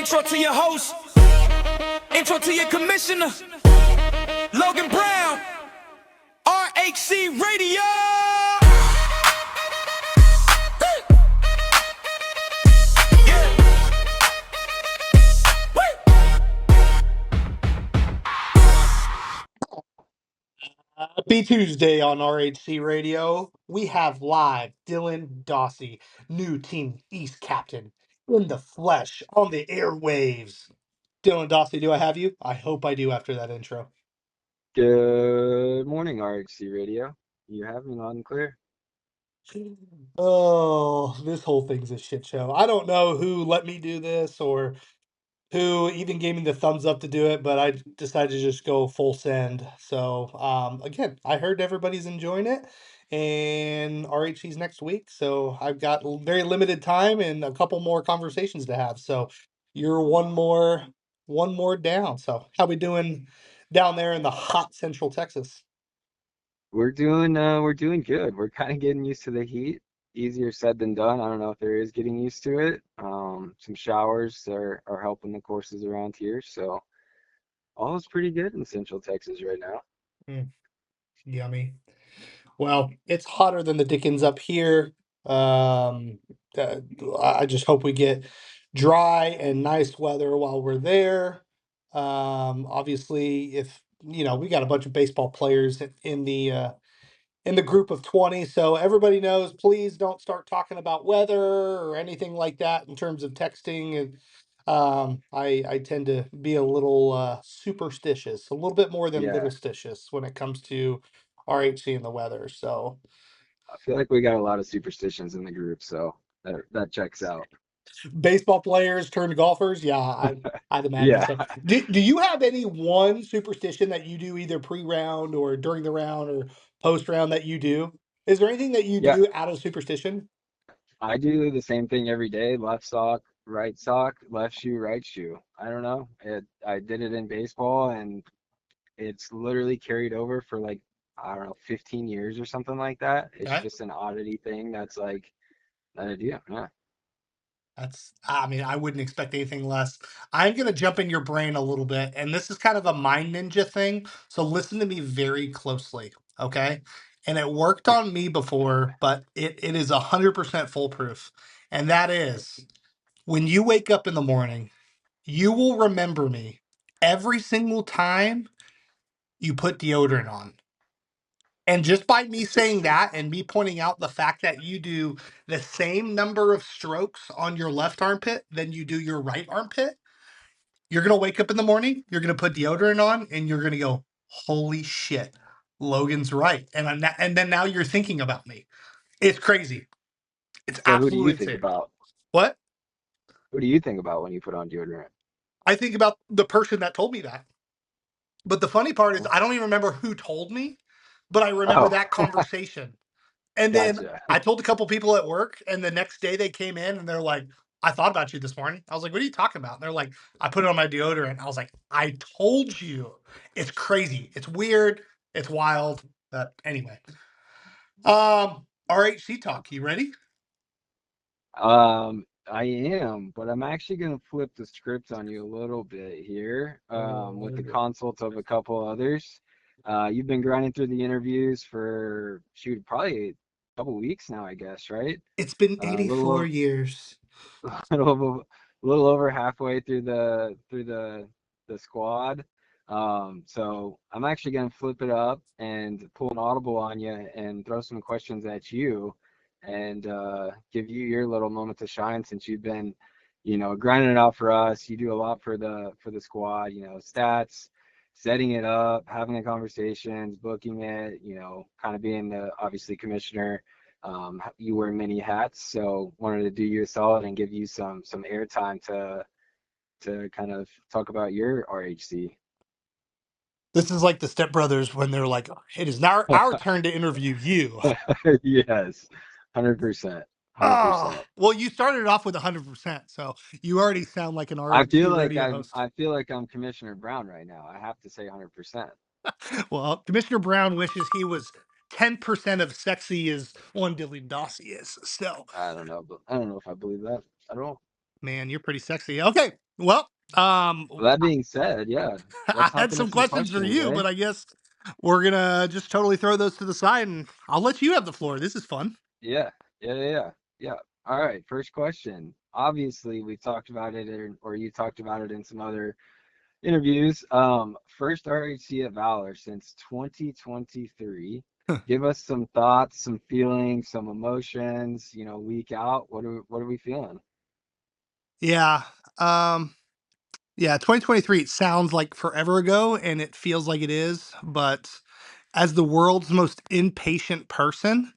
Intro to your host, intro to your commissioner, Logan Brown, RHC Radio. Happy Tuesday on RHC Radio. We have live Dylan Dossie, new Team East captain, in the flesh on the airwaves. Dylan Dossie, do I have you? I hope I do after that intro. Good morning, RHC Radio. You have me loud and clear. Oh, this whole thing's a shit show. I don't know who let me do this or who even gave me the thumbs up to do it, but I decided to just go full send. So, again, I heard everybody's enjoying it, and RHC's next week. So I've got very limited time and a couple more conversations to have. So you're one more down. So how we doing down there in the hot Central Texas? We're doing good. We're kind of getting used to the heat. Easier said than done. I don't know if there is getting used to it. Some showers are helping the courses around here, so all is pretty good in Central Texas right now. Mm, yummy. Well, it's hotter than the Dickens up here. Um, uh, I just hope we get dry and nice weather while we're there. Obviously, if we got a bunch of baseball players in the group of 20, so everybody knows. Please don't start talking about weather or anything like that in terms of texting. And I tend to be a little superstitious, a little bit more than Yeah, little stitious when it comes to RHC and the weather. So I feel like we got a lot of superstitions in the group, so that checks out. baseball players turned golfers, yeah, I'd imagine Yeah, so. Do you have any one superstition that you do either pre-round or during the round or post-round that you do? Is there anything that you yeah. do out of superstition? I do the same thing every day. Left sock, left shoe, right shoe. I don't know. I did it in baseball, and it's literally carried over for like, I don't know, 15 years or something like that. It's Okay. just an oddity thing that's like that I do. Yeah. I mean, I wouldn't expect anything less. I'm going to jump in your brain a little bit, and this is kind of a mind ninja thing. So listen to me very closely, okay? And it worked on me before, but it is 100% foolproof. And that is when you wake up in the morning, you will remember me every single time you put deodorant on. And just by me saying Interesting. that and me pointing out the fact that you do the same number of strokes on your left armpit than you do your right armpit, you're going to wake up in the morning, you're going to put deodorant on, and you're going to go, holy shit, Logan's right. And then now you're thinking about me. It's crazy. It's So who do absolutely you think insane. about? What? Who do you think about when you put on deodorant? I think about the person that told me that. But the funny part is, Oh, I don't even remember who told me, but I remember oh, that conversation. And then gotcha. I told a couple people at work, and the next day they came in and they're like, I thought about you this morning. I was like, what are you talking about? And they're like, I put it on my deodorant. I was like, I told you. It's crazy. It's weird. It's wild. But anyway. RHC talk. You ready? I am, but I'm actually gonna flip the script on you a little bit here, with the Oh, consult of a couple others. You've been grinding through the interviews for shoot, probably a couple weeks now, I guess, right? it's been A little 84 over, years. little over, little over halfway through the squad. So I'm actually gonna flip it up and pull an audible on you and throw some questions at you and give you your little moment to shine since you've been, grinding it out for us. You do a lot for the squad, stats, setting it up, having the conversations, booking it, kind of being the obviously commissioner. You wear many hats, so wanted to do you a solid and give you some airtime to kind of talk about your RHC. This is like the Step Brothers when they're like, it is now our turn to interview you. Yes, 100%, Ah, 100%. well, you started off with 100%, so you already sound like an I feel RHC like radio I'm host. I feel like I'm Commissioner Brown right now. I have to say 100%. Well, Commissioner Brown wishes he was 10% of sexy as one Dylan Dossie is. So, I don't know, but I don't know if I believe that at all. man, you're pretty sexy. Okay. Well, Well, that being said, yeah, I let's had hop into some some questions for questions, you, eh? but I guess we're gonna just totally throw those to the side, and I'll let you have the floor. This is fun. Yeah, yeah. All right, first question. Obviously, we talked about it, or you talked about it in some other interviews. First RHC at Valor since 2023. Give us some thoughts, some feelings, some emotions. Week out. What are we feeling? Yeah. Um, yeah, 2023, it sounds like forever ago, and it feels like it is, but as the world's most impatient person,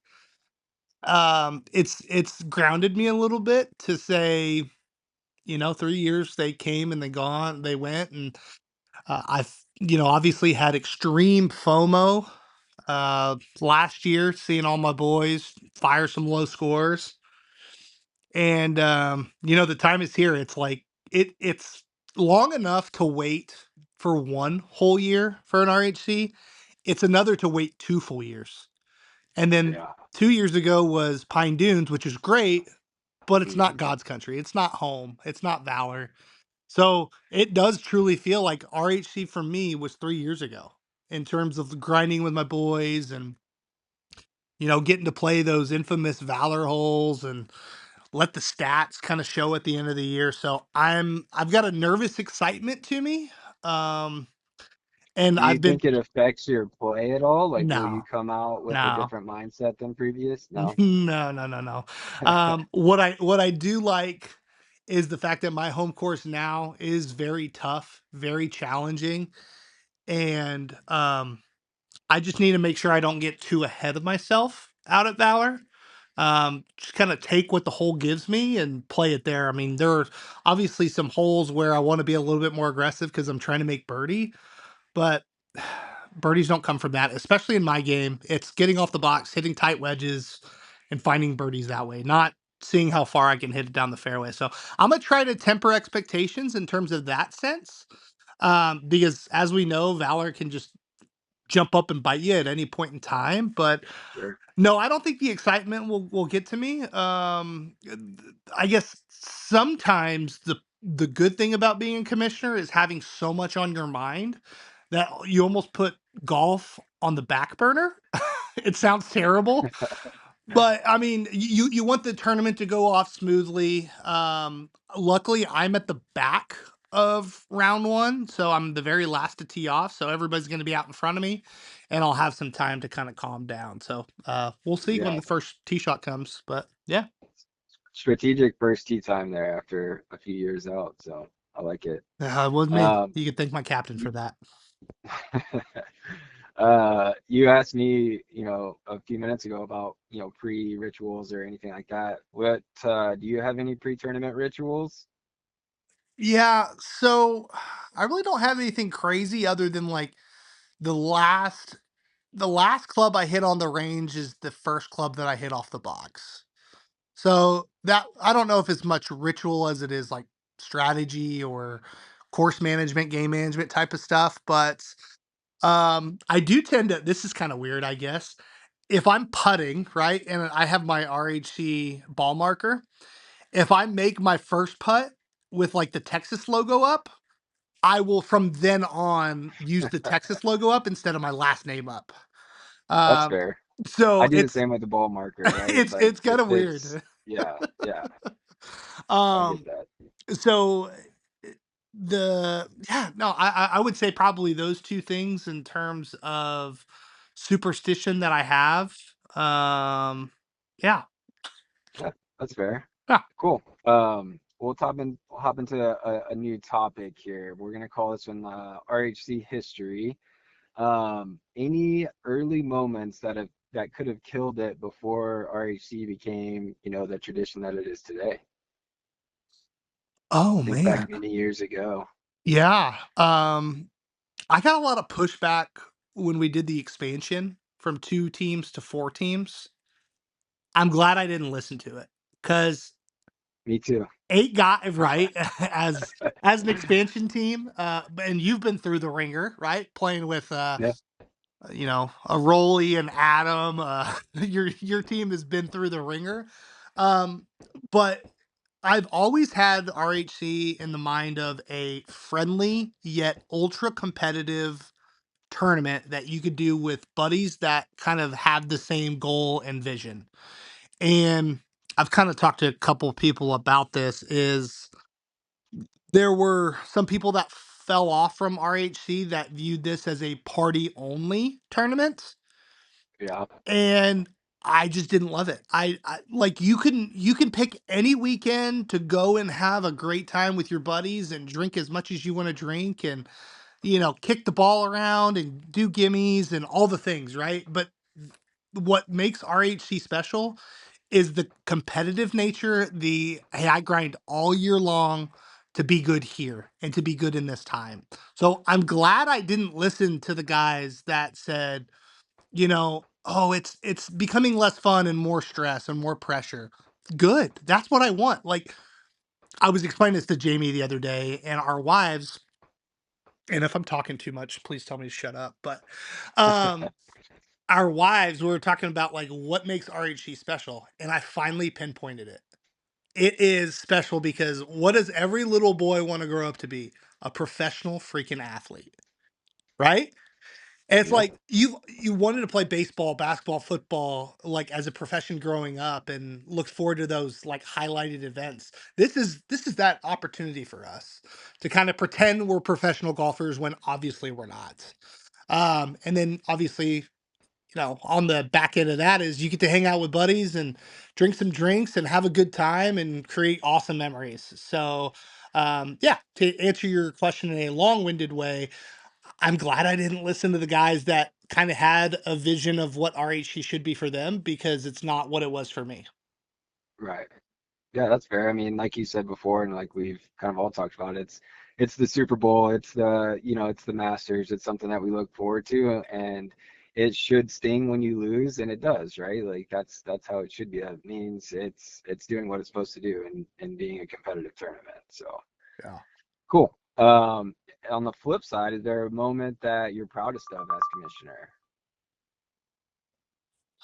it's grounded me a little bit to say, 3 years they came and they went, and I've, obviously had extreme FOMO last year, seeing all my boys fire some low scores. And the time is here. It's like it's long enough to wait for one whole year for an RHC. It's another to wait 2 full years. And then Yeah. 2 years ago was Pine Dunes, which is great, but it's not Mhm. God's country. It's not home. It's not Valor. So it does truly feel like RHC for me was 3 years ago in terms of grinding with my boys and, getting to play those infamous Valor holes and let the stats kind of show at the end of the year. So I've got a nervous excitement to me. Um, and Do you I've been think it affects your play at all? Like, will you no, come out with a no, different mindset than previous? No. no, no, no, no. What I do like is the fact that my home course now is very tough, very challenging, and I just need to make sure I don't get too ahead of myself out at Valor. Just kind of take what the hole gives me and play it there. I mean, there are obviously some holes where I want to be a little bit more aggressive because I'm trying to make birdie, but birdies don't come from that, especially in my game. It's getting off the box, hitting tight wedges, and finding birdies that way, not seeing how far I can hit it down the fairway. So I'm gonna try to temper expectations in terms of that sense. Because as we know, Valor can just jump up and bite you at any point in time. But Sure. no, I don't think the excitement will get to me. I guess sometimes the good thing about being a commissioner is having so much on your mind that you almost put golf on the back burner. It sounds terrible, but I mean, you want the tournament to go off smoothly. Luckily, I'm at the back of round one, so I'm the very last to tee off. So everybody's going to be out in front of me, and I'll have some time to kind of calm down. So we'll see when Yeah. the first tee shot comes. But yeah, Strategic first tee time there after a few years out. So I like it. it was me. Um, You could thank my captain for that. you asked me, a few minutes ago about, pre-rituals or anything like that. Do you have any pre-tournament rituals? Yeah, so I really don't have anything crazy other than like the last the last club I hit on the range is the first club that I hit off the box. So that I don't know if it's much ritual as it is like strategy or course management, game management type of stuff, but I do tend to this is kind of weird, I guess. If I'm putting, right, and I have my RHC ball marker, if I make my first putt with like the Texas logo up, I will from then on use the Texas logo up instead of my last name up. That's Um, fair. I so do the it's same with the ball marker, right? It's like it's kind it of fits. weird. Yeah, yeah, I get Um, that. so yeah, no, I would say probably those 2 things in terms of superstition that I have. Um, yeah, Yeah, that's fair. yeah. Cool. We'll hop into a new topic here. We're gonna call this one RHC history. Any early moments that could have killed it before RHC became, the tradition that it is today? Oh, Think back man. many years ago. Yeah, I got a lot of pushback when we did the expansion from 2 teams to 4 teams. I'm glad I didn't listen to it because Me too. 8 got right, as an expansion team, and you've been through the ringer, right? Playing with, Yeah, a Rolly and Adam, your team has been through the ringer. Um, but I've always had RHC in the mind of a friendly yet ultra competitive tournament that you could do with buddies that kind of have the same goal and vision. And I've kind of talked to a couple people about this is there were some people that fell off from RHC that viewed this as a party only tournament, Yeah. and I just didn't love it. I like you can pick any weekend to go and have a great time with your buddies and drink as much as you want to drink and kick the ball around and do gimmies and all the things, right? But what makes RHC special is the competitive nature, the hey, I grind all year long to be good here and to be good in this time. So I'm glad I didn't listen to the guys that said, oh, it's becoming less fun and more stress and more pressure. Good. That's what I want. Like I was explaining this to Jamie the other day and our wives, and if I'm talking too much, please tell me to shut up. But um our wives, we were talking about like what makes RHC special, and I finally pinpointed it. It is special because what does every little boy want to grow up to be? A professional freaking athlete, right? And it's Yep. like you wanted to play baseball, basketball, football, like as a profession growing up, and look forward to those like highlighted events. This is that opportunity for us to kind of pretend we're professional golfers when obviously we're not. And then obviously on the back end of that is you get to hang out with buddies and drink some drinks and have a good time and create awesome memories. So, yeah, to answer your question in a long-winded way, I'm glad I didn't listen to the guys that kind of had a vision of what RHC should be for them because it's not what it was for me. Right. Yeah, that's fair. I mean, like you said before, and like we've kind of all talked about, it's the Super Bowl, it's it's the Masters, it's something that we look forward to, and it should sting when you lose, and it does, right? Like that's how it should be. That means it's doing what it's supposed to do and being a competitive tournament. So Yeah. cool. On the flip side, is there a moment that you're proudest of as commissioner?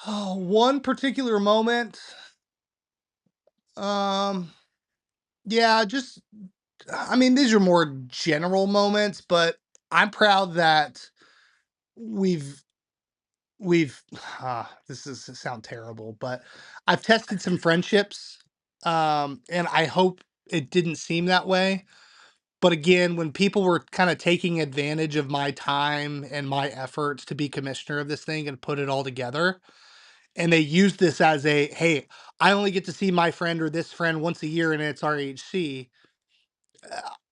Oh, one particular moment. Um, yeah, just I mean, these are more general moments, but I'm proud that we've we've this is sound terrible, but I've tested some friendships, and I hope it didn't seem that way. But again, when people were kind of taking advantage of my time and my efforts to be commissioner of this thing and put it all together, and they used this as a hey, I only get to see my friend or this friend once a year and it's RHC.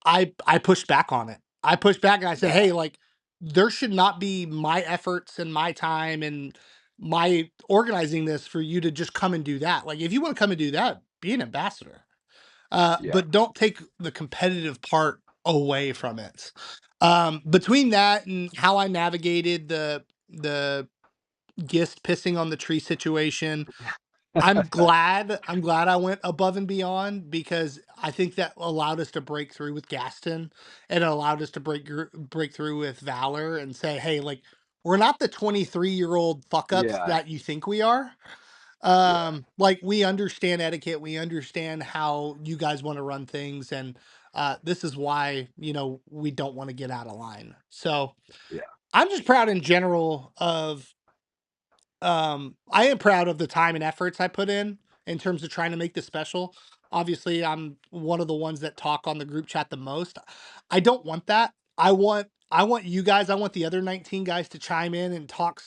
I pushed back on it. I pushed back and I said, Yeah, "Hey, like there should not be my efforts and my time and my organizing this for you to just come and do that. Like if you want to come and do that, be an ambassador. yeah, But don't take the competitive part away from it." Between that and how I navigated the Gist pissing on the tree situation, I'm glad I went above and beyond because I think that allowed us to break through with Gaston and it allowed us to break through with Valor and say, "Hey, like we're not the 23-year-old fuck ups yeah, that you think we are. yeah, Like we understand etiquette, we understand how you guys want to run things and this is why, we don't want to get out of line." So, yeah, I'm just proud in general of I am proud of the time and efforts I put in terms of trying to make this special. Obviously, I'm one of the ones that talk on the group chat the most. I don't want that. I want you guys, I want the other 19 guys to chime in and talk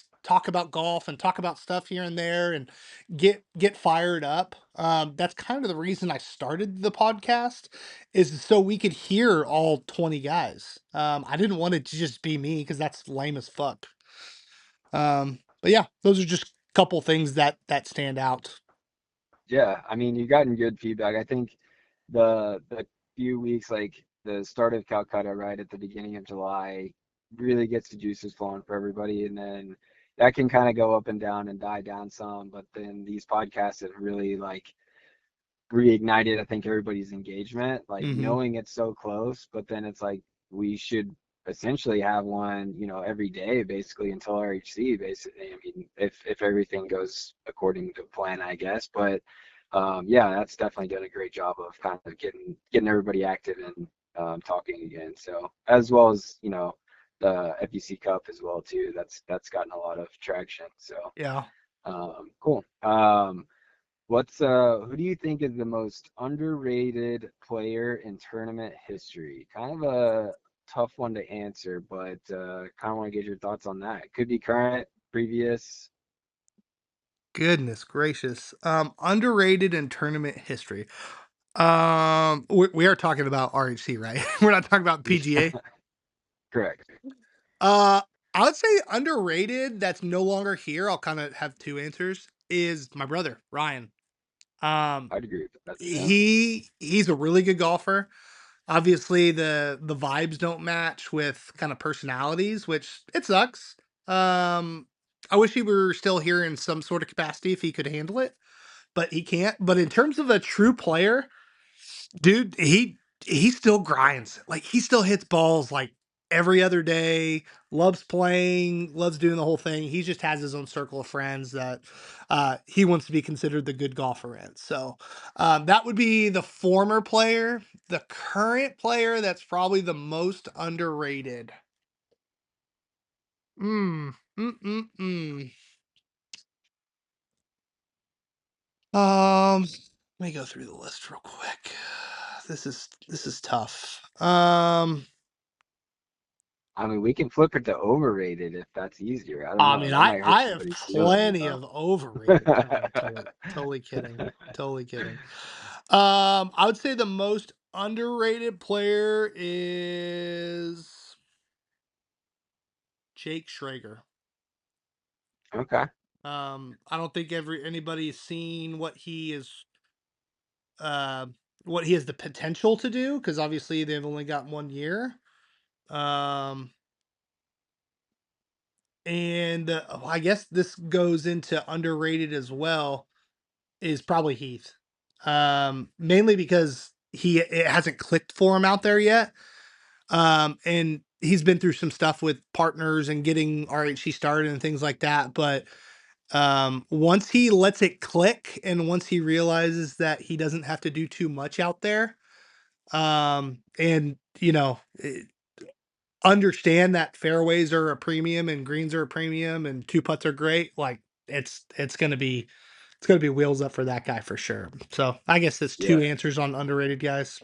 about golf and talk about stuff here and there and get fired up. That's kind of the reason I started the podcast is so we could hear all 20 guys. I didn't want it to just be me because that's lame as fuck. But yeah, those are just a couple things that stand out. yeah. I mean, you've gotten good feedback. I think the few weeks, like the start of Calcutta, right at the beginning of July, really gets the juices flowing for everybody, and then that can kind of go up and down and die down some. But then these podcasts have really like reignited, I think, everybody's engagement, like Mhm. knowing it's so close, but then it's like we should essentially have one, every day basically until RHC, basically. I mean, if everything goes according to plan, I guess. But yeah, that's definitely done a great job of kind of getting everybody active and talking again. So as well as the FEC Cup as well too. That's gotten a lot of traction. So Yeah. cool. Who do you think is the most underrated player in tournament history? Kind of a tough one to answer, but kind of want to get your thoughts on that. It could be current, previous. Goodness gracious. Underrated in tournament history. We are talking about RHC, right? We're not talking about PGA. Correct. Uh, I would say underrated that's no longer here. I'll kind of have two answers. Is my brother Ryan. Um, I'd agree with that. Yeah. he's a really good golfer. Obviously, the vibes don't match with kind of personalities, which it sucks. I wish he were still here in some sort of capacity if he could handle it, but he can't. But in terms of a true player, dude, he still grinds. Like he still hits balls like every other day, loves playing, loves doing the whole thing. He just has his own circle of friends that he wants to be considered the good golfer in. So that would be the former player. The current player that's probably the most underrated. Mm, mm, mm, mm. Let me go through the list real quick. This is tough. I mean, we can flip it to overrated if that's easier. I don't I know. mean, That might hurt I have somebody's feelings, plenty though. of overrated. No, I'm totally kidding. Totally kidding. I would say the most underrated player is Jake Schrager. Okay. I don't think anybody's seen uh what he has the potential to do because obviously they've only got 1 year. Um, and I guess this goes into underrated as well is probably Heath. Mainly because it hasn't clicked for him out there yet. And he's been through some stuff with partners and getting RHC started and things like that. But once he lets it click and once he realizes that he doesn't have to do too much out there, and understand that fairways are a premium and greens are a premium and two putts are great, like it's gonna be wheels up for that guy for sure. So I guess that's Yeah. two answers on underrated guys.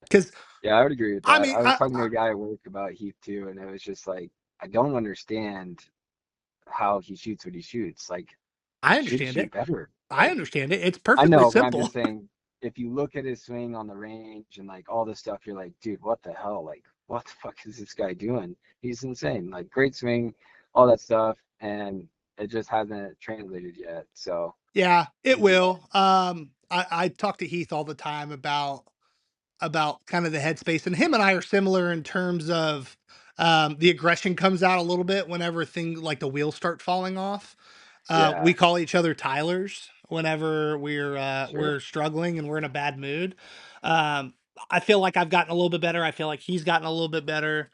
Because Yeah, I would agree with I that. mean, I was talking to a guy at work about Heath too, and it was just like, I don't understand how he shoots what he shoots. Like, I should understand it. shoot better. I Like, understand it. It's I perfectly know, but I'm simple. just saying, if you look at his swing on the range and like all this stuff, you're like, dude, what the hell? Like, what the fuck is this guy doing? He's insane. Like, great swing, all that stuff, and it just hasn't translated yet. So, Yeah, it you know, will. I talk to Heath all the time about kind of the headspace, and him and I are similar in terms of the aggression comes out a little bit whenever things like the wheels start falling off. yeah, We call each other Tylers whenever we're sure, struggling and we're in a bad mood. Um, I feel like I've gotten a little bit better. I feel like he's gotten a little bit better.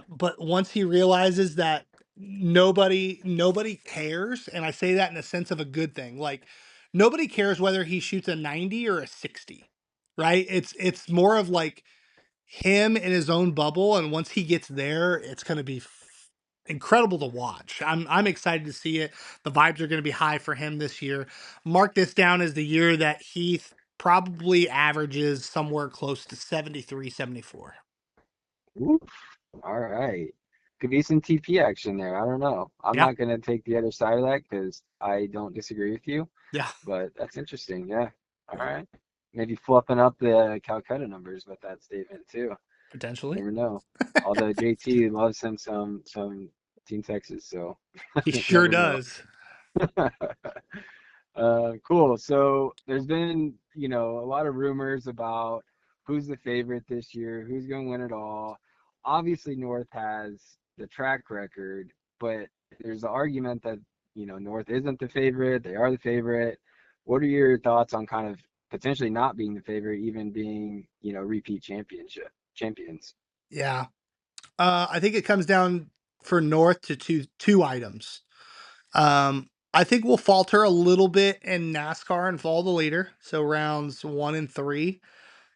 But once he realizes that nobody cares, and I say that in a sense of a good thing, like nobody cares whether he shoots a 90 or a 60, right? It's more of like him in his own bubble, and once he gets there, it's going to be incredible to watch. I'm excited to see it. The vibes are going to be high for him this year. Mark this down as the year that Heath probably averages somewhere close to 73, 74. oof, all right. Could be some TP action there. I don't know. I'm Yeah. not gonna take the other side of that because I don't disagree with you, Yeah, but that's interesting. Yeah. All right. Maybe flipping up the Calcutta numbers with that statement too. potentially. Never know. Although JT loves him some Team Texas, so He sure never know. does. Cool. So there's been, a lot of rumors about who's the favorite this year, who's going to win it all. Obviously, North has the track record, but there's the argument that, North isn't the favorite. They are the favorite. What are your thoughts on kind of potentially not being the favorite, even being, repeat champions? Yeah. I think it comes down for North to two items. I think we'll falter a little bit in NASCAR and follow the leader, so rounds 1 and 3,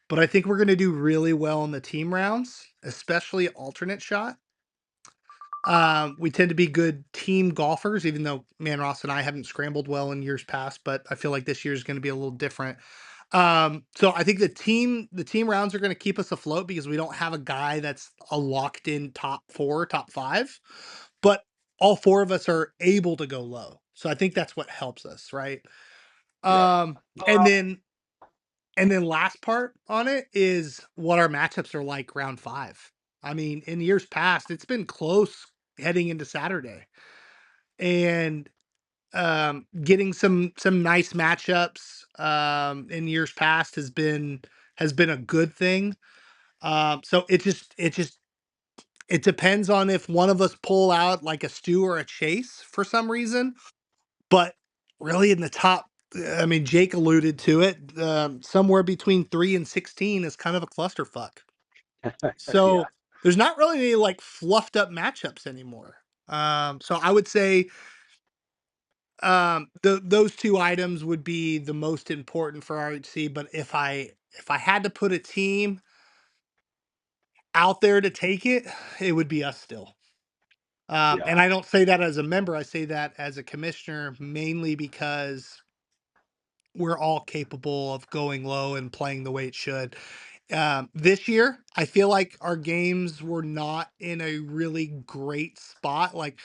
but I think we're gonna do really well in the team rounds, especially alternate shot. We tend to be good team golfers, even though Man Ross and I haven't scrambled well in years past, but I feel like this year is gonna be a little different. So I think the team rounds are gonna keep us afloat because we don't have a guy that's a locked in top 4, top 5, but all 4 of us are able to go low. So I think that's what helps us, right? Yeah. Um, and then last part on it is what our matchups are like round 5. I mean, in years past, it's been close heading into Saturday. And getting some nice matchups in years past has been a good thing. So it depends on if one of us pull out like a Stu or a Chase for some reason, but really in the top, I mean, Jake alluded to it. Somewhere between 3 and 16 is kind of a clusterfuck. Yeah. So there's not really any like fluffed up matchups anymore. So I would say those 2 items would be the most important for RHC, but if I had to put a team out there to take it, it would be us still. And Yeah. I don't say that as a member, I say that as a commissioner, mainly because we're all capable of going low and playing the way it should. This year, I feel like our games were not in a really great spot. Like,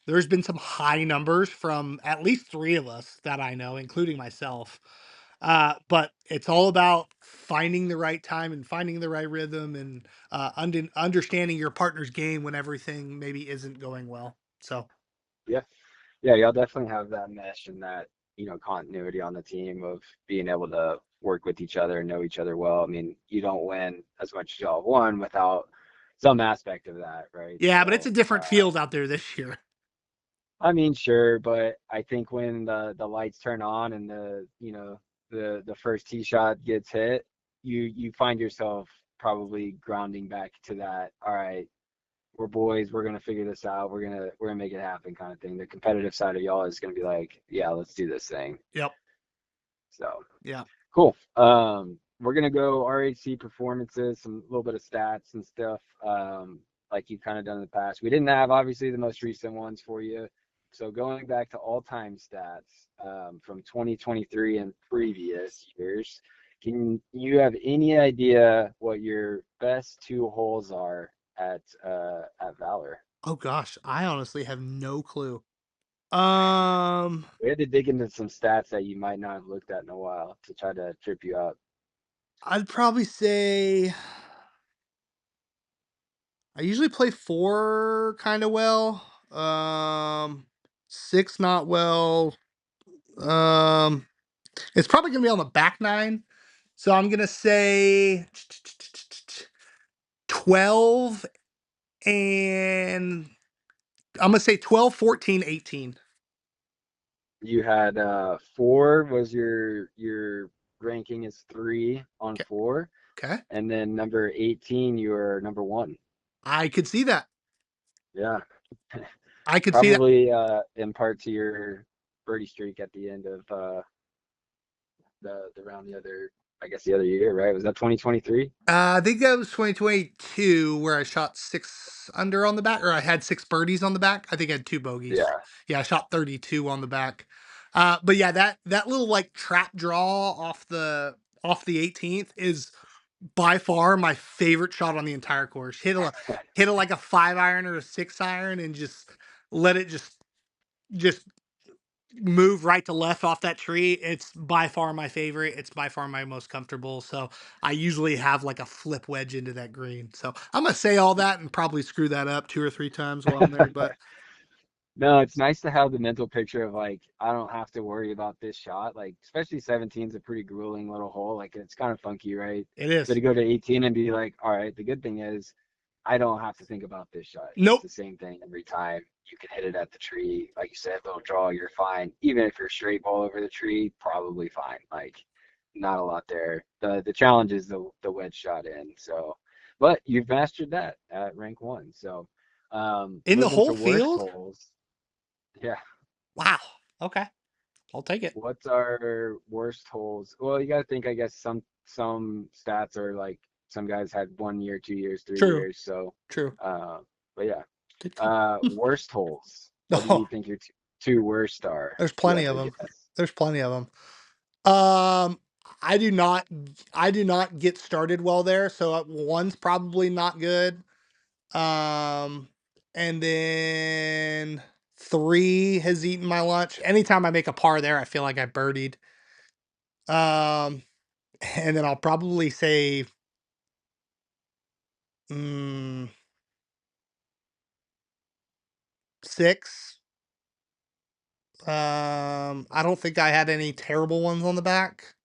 there's been some high numbers from at least 3 of us that I know, including myself. But it's all about finding the right time and finding the right rhythm and understanding your partner's game when everything maybe isn't going well. So, Yeah. Yeah, y'all definitely have that mesh and that, continuity on the team of being able to work with each other and know each other well. I mean, you don't win as much as y'all have won without some aspect of that, right? yeah, but it's a So, different field out there this year. I mean, sure, but I think when the lights turn on and the first tee shot gets hit, you find yourself probably grounding back to that. All right, we're boys. We're gonna figure this out. We're gonna make it happen, kind of thing. The competitive side of y'all is gonna be like, yeah, let's do this thing. Yep. So Yeah. cool. We're gonna go RHC performances, some little bit of stats and stuff, like you've kind of done in the past. We didn't have obviously the most recent ones for you. So going back to all-time stats from 2023 and previous years, can you have any idea what your best 2 holes are at Valor? Oh gosh, I honestly have no clue. Um, We had to dig into some stats that you might not have looked at in a while to try to trip you up. I'd probably say I usually play 4 kind of well. 6 not well. Um, it's probably gonna be on the back 9. So I'm gonna say 12 and I'm gonna say 12, 14, 18. You had 4 was your ranking is 3 on Okay. 4, Okay. and then number 18 you were number 1. I could see that. Yeah, I could see that. probably in part to your birdie streak at the end of the round the other year, right? Was that 2023? I think that was 2022 where I shot 6 under on the back, or I had 6 birdies on the back. I think I had 2 bogeys. Yeah. Yeah, I shot 32 on the back. But yeah, that little like trap draw off the 18th is by far my favorite shot on the entire course. Hit a like a 5 iron or a 6 iron and just let it just move right to left off that tree. It's by far my favorite. It's by far my most comfortable. So I usually have like a flip wedge into that green. So I'm gonna say all that and probably screw that up 2 or 3 times while I'm there. But No, it's nice to have the mental picture of like I don't have to worry about this shot. Like especially 17 is a pretty grueling little hole. Like it's kind of funky, right? it So is. to go to 18 and be like, all right, the good thing is I don't have to think about this shot. It's Nope. the same thing every time. You can hit it at the tree. Like you said, little draw, you're fine. Even if you're straight ball over the tree, probably fine. Like not a lot there. The challenge is the wedge shot in. So but you've mastered that at rank 1. So In the moving to whole worst field? holes. Yeah. Wow. Okay. I'll take it. What's our worst holes? Well, you got to think, I guess some stats are like some guys had 1 year, 2 years, three True. years. So, True. uh, but yeah, Good call. worst holes. What do you Oh, think your two worst are? there's If you plenty had of to them. guess. There's plenty of them. Um, I do not get started well there, so, one's probably not good. Um, and then 3 has eaten my lunch. Anytime I make a par there, I feel like I birdied. Um, and then I'll probably say, mm, 6. I don't think I had any terrible ones on the back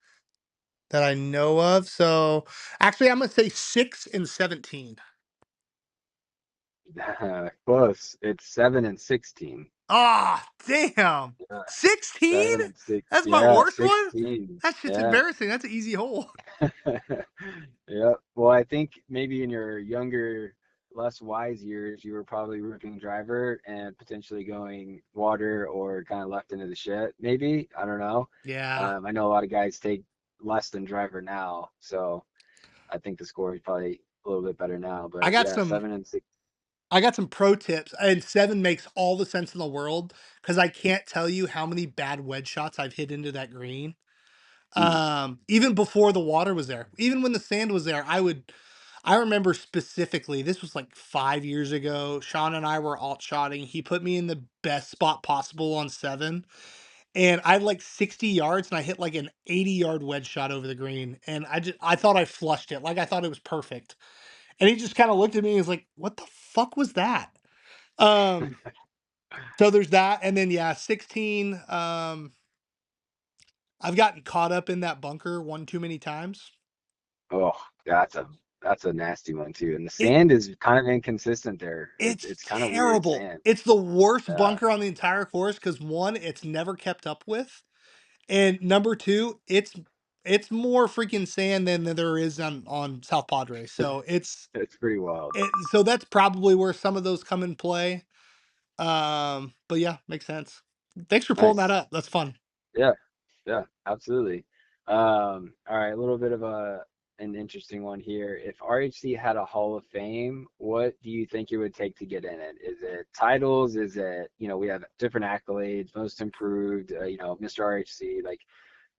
that I know of. So actually, I'm gonna say 6 and 17. Close. It's 7 and 16. Ah, damn. Yeah, 16? 7 and 6. That's my Yeah, worst one? 16. That shit's Yeah. embarrassing. That's an easy hole. Yeah. Well, I think maybe in your younger, less wise years, you were probably ripping driver and potentially going water or kind of left into the shit. Maybe. I don't know. Yeah. I know a lot of guys take less than driver now, so I think the score is probably a little bit better now. I But got yeah, some 7 and 6. I got some pro tips, and 7 makes all the sense in the world because I can't tell you how many bad wedge shots I've hit into that green. Mm, Even before the water was there, even when the sand was there, I remember specifically, this was like 5 years ago. Sean and I were alt shotting. He put me in the best spot possible on 7, and I had like 60 yards and I hit like an 80-yard wedge shot over the green. And I thought I flushed it. Like I thought it was perfect. And he just kind of looked at me and was like, "What the fuck was that?" Um, so there's that. And then yeah, 16. I've gotten caught up in that bunker one too many times. oh, that's a nasty one too. And the It sand is kind of inconsistent there. It's it's it's kind of weird terrible. sand. It's the worst Yeah. bunker on the entire course because one, it's never kept up with. And number two, it's more freaking sand than there is on South Padre. So It's pretty wild. so that's probably where some of those come in play. But yeah, makes sense. Thanks for pulling that Nice. up. That's fun. Yeah, yeah, absolutely. All right, a little bit of an interesting one here. If RHC had a Hall of Fame, what do you think it would take to get in it? Is it titles? Is it, we have different accolades, most improved, Mr. RHC, like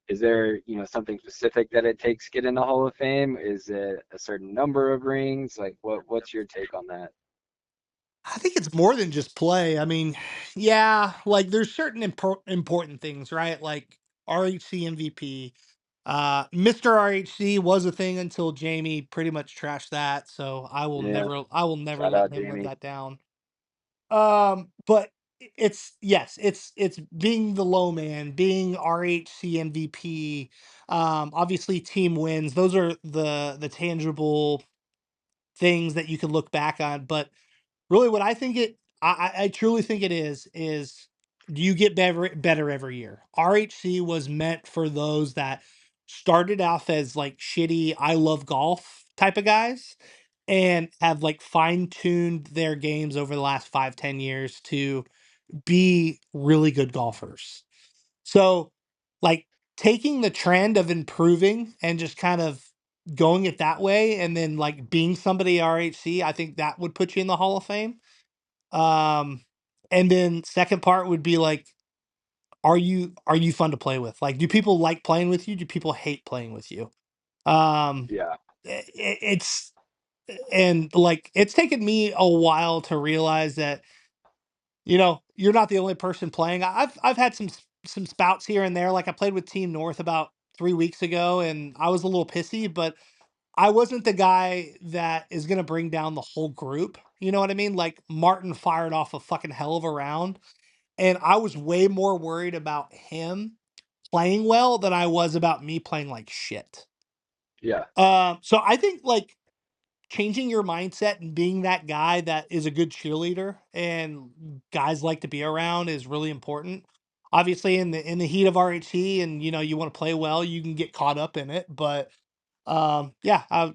is there, something specific that it takes to get in the Hall of Fame? Is it a certain number of rings? Like what's your take on that? I think it's more than just play. I mean, yeah, like there's certain important things, right? Like RHC MVP. Mr. RHC was a thing until Jamie pretty much trashed that. So Yeah, I will never shout let out him live Jamie. that down. But it's yes, it's being the low man, being RHC MVP. Obviously team wins. Those are the tangible things that you can look back on. But really, what I think I truly think it is do you get better every year? RHC was meant for those that started off as like shitty, I love golf type of guys and have like fine tuned their games over the last 5-10 years to be really good golfers. So, like, taking the trend of improving and just kind of going it that way and then, like, being somebody RHC, I think that would put you in the Hall of Fame. Um, and then second part would be, like, are you fun to play with? Like, do people like playing with you? Do people hate playing with you? Um, Yeah, it's and, like, it's taken me a while to realize that you're not the only person playing. I've had some spouts here and there. Like I played with Team North about 3 weeks ago, and I was a little pissy, but I wasn't the guy that is gonna bring down the whole group. You know what I mean? Like Martin fired off a fucking hell of a round, and I was way more worried about him playing well than I was about me playing like shit. yeah, So I think like changing your mindset and being that guy that is a good cheerleader and guys like to be around is really important. Obviously, in the heat of RHC, and you want to play well, you can get caught up in it. But yeah, I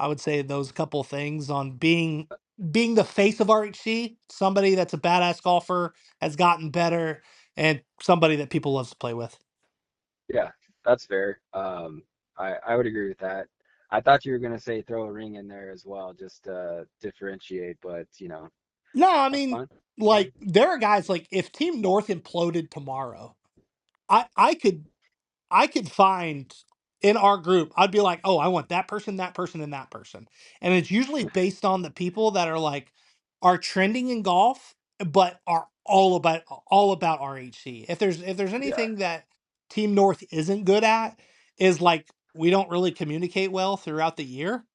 would say those couple things on being being the face of RHC, somebody that's a badass golfer, has gotten better, and somebody that people loves to play with. Yeah, that's fair. I would agree with that. I thought you were gonna say throw a ring in there as well, just to differentiate, but No, I that's mean, fine. like there are guys like if Team North imploded tomorrow, I could find in our group, I'd be like, oh, I want that person, that person, and that person. And it's usually based on the people that are like are trending in golf, but are all about RHC. If there's Yeah, anything that Team North isn't good at, is like we don't really communicate well throughout the year.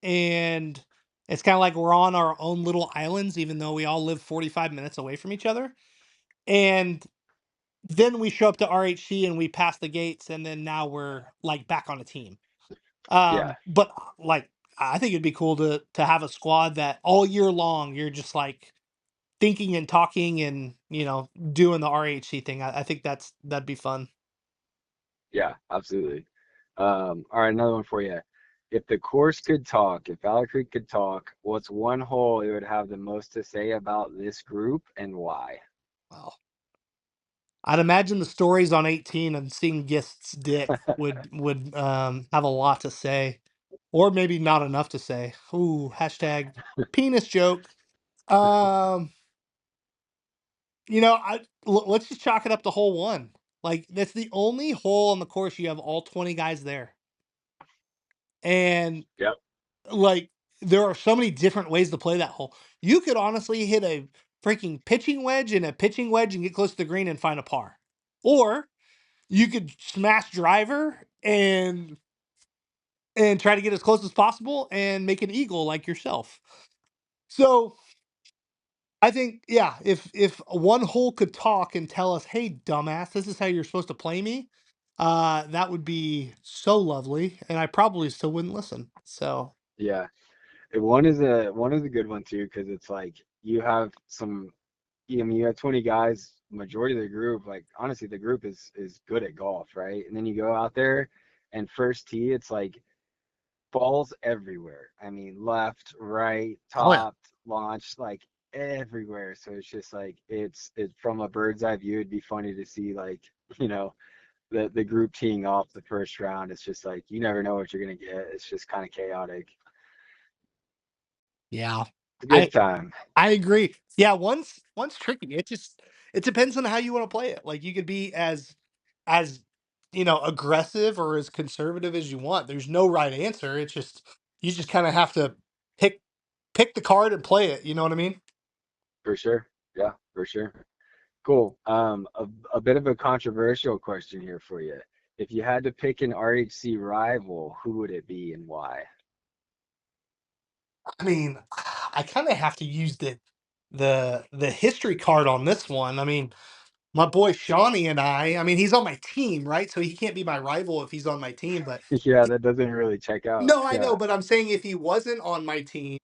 And it's kind of like we're on our own little islands, even though we all live 45 minutes away from each other. And then we show up to RHC and we pass the gates, and then now we're like back on a team. yeah, But like I think it'd be cool to have a squad that all year long you're just like thinking and talking and doing the RHC thing. I think that'd be fun. yeah, absolutely. All right, another one for you. If the course could talk, if Valley Creek could talk, what's one hole it would have the most to say about this group and why? Well, I'd imagine the stories on 18 and seeing Gist's dick would have a lot to say, or maybe not enough to say. Ooh, hashtag penis joke. Um, let's just chalk it up to hole one. Like that's the only hole on the course you have all 20 guys there, and Yep. like there are so many different ways to play that hole. You could honestly hit a freaking pitching wedge and a pitching wedge and get close to the green and find a par, or you could smash driver and try to get as close as possible and make an eagle like yourself. So I think, yeah, if one hole could talk and tell us, "Hey, dumbass, this is how you're supposed to play me," that would be so lovely, and I probably still wouldn't listen. So Yeah. One is a good one too, because it's like you have some. I mean, you have 20 guys. Majority of the group, like honestly, the group is good at golf, right? And then you go out there, and first tee, it's like balls everywhere. I mean, left, right, oh yeah, top, launch, like everywhere. So it's just like it's from a bird's eye view. It'd be funny to see like you know the group teeing off the first round. It's just like you never know what you're gonna get. It's just kind of chaotic. yeah, It's a I good time I agree. Yeah, one's tricky. It depends on how you want to play it. Like you could be as aggressive or as conservative as you want. There's no right answer. It's just you just kind of have to pick pick the card and play it. You know what I mean? for sure. Yeah, for sure. Cool. A bit of a controversial question here for you. If you had to pick an RHC rival, who would it be and why? I mean, I kind of have to use the history card on this one. I mean, my boy Shawnee and I mean, he's on my team, right? So he can't be my rival if he's on my team. But Yeah, that doesn't really check out. no, I know. Yeah, But I'm saying if he wasn't on my team,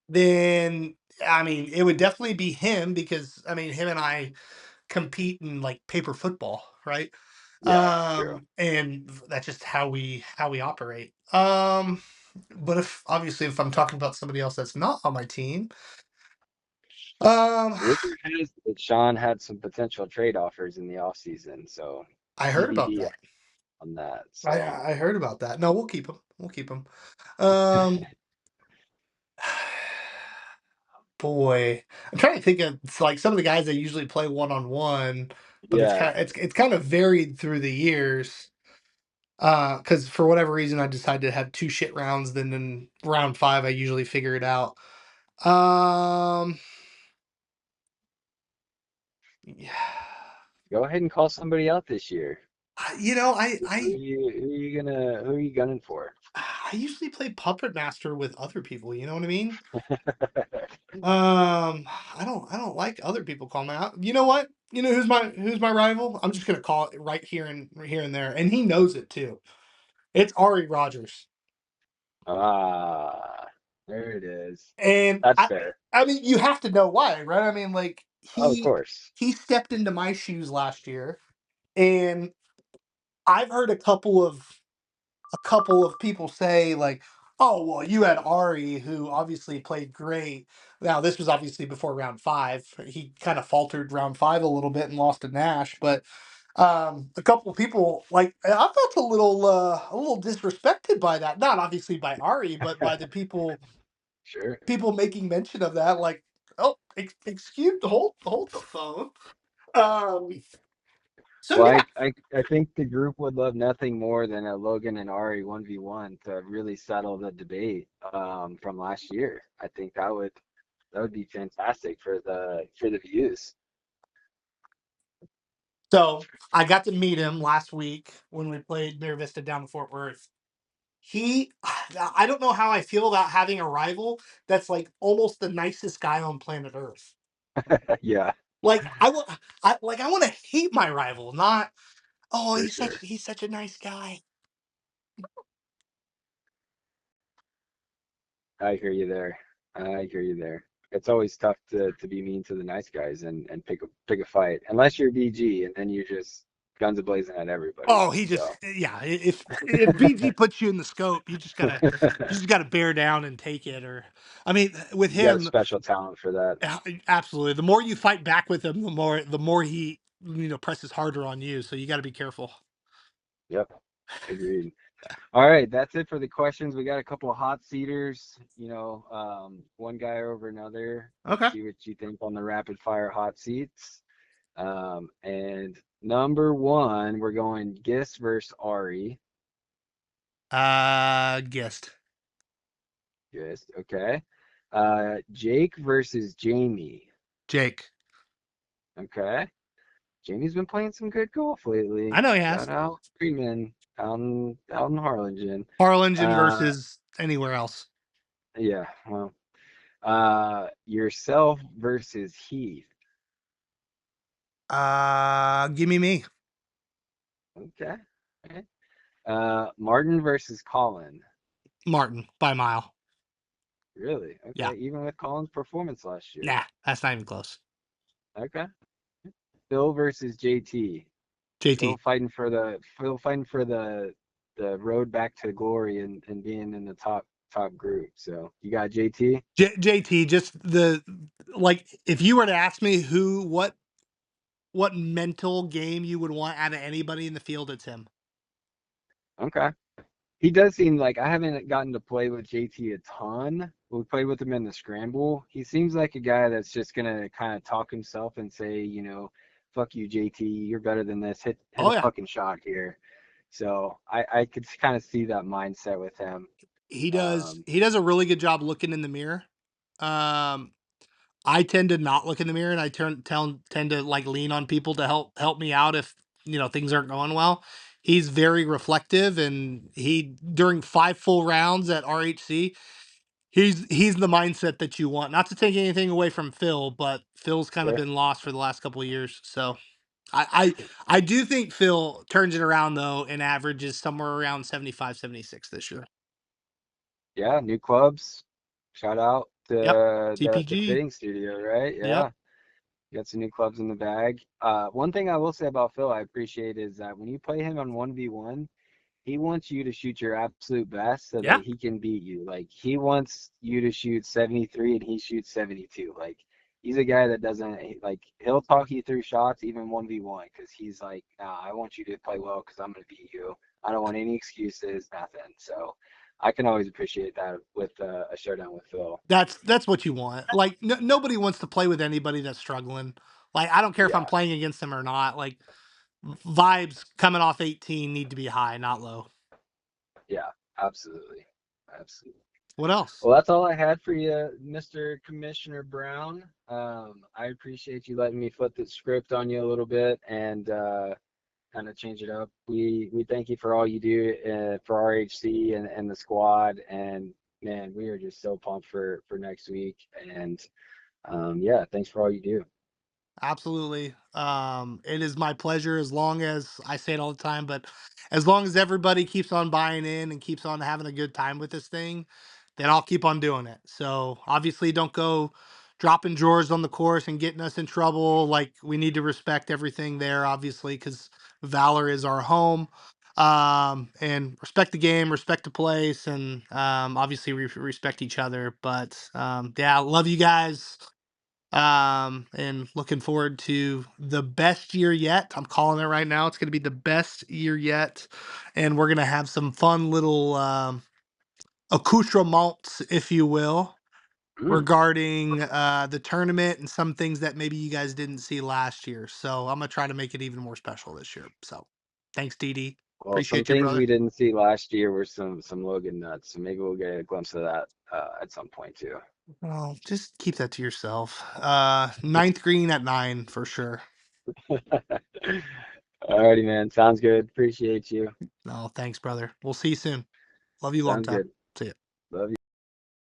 then I mean, it would definitely be him because I mean, him and I compete in like paper football, right? yeah, true. And that's just how we operate. But if obviously if I'm talking about somebody else that's not on my team, um, Rumor has that Sean had some potential trade offers in the offseason, so I heard about TBD that. on that. I So I heard about that. No, we'll keep him. We'll keep him. Um, boy, I'm trying to think of it's like some of the guys that usually play one on one, but yeah, it's kind of varied through the years. Because for whatever reason, I decided to have two shit rounds. Then in round five, I usually figure it out. Um, yeah, go ahead and call somebody out this year. I, you know, Who are you gunning for? I usually play puppet master with other people. You know what I mean? I don't like other people calling me out. You know what? You know who's my rival? I'm just gonna call it right here and there, and he knows it too. It's Ari Rogers, Ah, there it is. and That's I fair. I mean you have to know why, right? I mean like Of he course. he stepped into my shoes last year, and I've heard a couple of people say like, Oh, well, you had Ari, who obviously played great. Now, this was obviously before round 5. He kind of faltered round 5 a little bit and lost to Nash, but a couple of people like I felt a little disrespected by that. Not obviously by Ari, but by the Sure. people making mention of that, like, oh, excuse hold the phone. Um, so Well, yeah. I think the group would love nothing more than a Logan and Ari 1v1 to really settle the debate from last year. I think that would be fantastic for the views. So I got to meet him last week when we played Bear Vista down in Fort Worth. He, I don't know how I feel about having a rival that's like almost the nicest guy on planet Earth. Yeah, Like I want to hate my rival, not oh for sure. he's such a nice guy. I hear you there. I hear you there. It's always tough to be mean to the nice guys and pick a fight, unless you're BG and then you're just guns a blazing at everybody. Oh, he just So yeah. If BG puts you in the scope, you just gotta bear down and take it. Or I mean, with you got a him, special talent for that. absolutely. The more you fight back with him, the more he presses harder on you. So you got to be careful. Yep, agreed. All right, that's it for the questions. We got a couple of hot seaters, one guy over another. Let's Okay. see what you think on the rapid fire hot seats. And number one, we're going Gis versus Ari. Guessed. Gis, okay. Jake versus Jamie. Jake. Okay. Jamie's been playing some good golf lately. I know he has. Shout out Freeman out in Harlingen. Harlingen Uh, versus anywhere else. yeah, well, yourself versus Heath. Give me me. Okay. Okay. Martin versus Colin. Martin by a mile. Really? Yeah. Okay. Even with Colin's performance last year. Nah, that's not even close. Okay. Phil versus JT. JT. Phil fighting for the road back to glory and being in the top group. So you got JT? JT. Just if you were to ask me what mental game you would want out of anybody in the field, it's him. Okay. He does seem like I haven't gotten to play with JT a ton. We played with him in the scramble. He seems like a guy that's just gonna kind of talk himself and say, fuck you, JT, you're better than this. Hit Oh a yeah. fucking shot here. So I could kind of see that mindset with him. He does Um, he does a really good job looking in the mirror. Um, I tend to not look in the mirror, and I tend to like lean on people to help me out if things aren't going well. He's very reflective, and he during 5 full rounds at RHC, he's the mindset that you want. Not to take anything away from Phil, but Phil's kind of sure. been lost for the last couple of years. So I do think Phil turns it around though, and averages somewhere around 75, 76 this year. Yeah, new clubs. Shout out to Yep. the TPG. fitting studio, right? Yep. Yeah. Got some new clubs in the bag. One thing I will say about Phil I appreciate is that when you play him on 1v1, he wants you to shoot your absolute best so that Yeah. he can beat you. Like he wants you to shoot 73 and he shoots 72. Like he's a guy that doesn't like he'll talk you through shots even 1v1 because he's like, nah, I want you to play well because I'm gonna beat you. I don't want any excuses, nothing. So I can always appreciate that with a showdown with Phil. That's what you want. Like nobody wants to play with anybody that's struggling. Like I don't care if I'm Yeah, playing against them or not. Like vibes coming off 18 need to be high, not low. yeah, absolutely, absolutely. What else? Well, that's all I had for you, Mr. Commissioner Brown. I appreciate you letting me flip the script on you a little bit and kind of change it up. We thank you for all you do for RHC and the squad. And man, we are just so pumped for next week. And yeah, thanks for all you do. Absolutely. It is my pleasure as long as I say it all the time, but as long as everybody keeps on buying in and keeps on having a good time with this thing, then I'll keep on doing it. So obviously don't go dropping drawers on the course and getting us in trouble. Like we need to respect everything there, obviously, because Valor is our home. And respect the game, respect the place, and obviously respect each other. But yeah, love you guys. And looking forward to the best year yet. I'm calling it right now. It's going to be the best year yet, and we're going to have some fun little accoutrements, if you will, Mm. regarding the tournament and some things that maybe you guys didn't see last year. So I'm gonna try to make it even more special this year. So thanks, DD. Well, some Appreciate you, things brother. we didn't see last year were some Logan nuts, so maybe we'll get a glimpse of that at some point too. Well, just keep that to yourself. Ninth green at 9 for sure. Alrighty, man. Sounds good. Appreciate you. No, thanks, brother. We'll see you soon. Love you long Sounds time. good. See ya. Love you.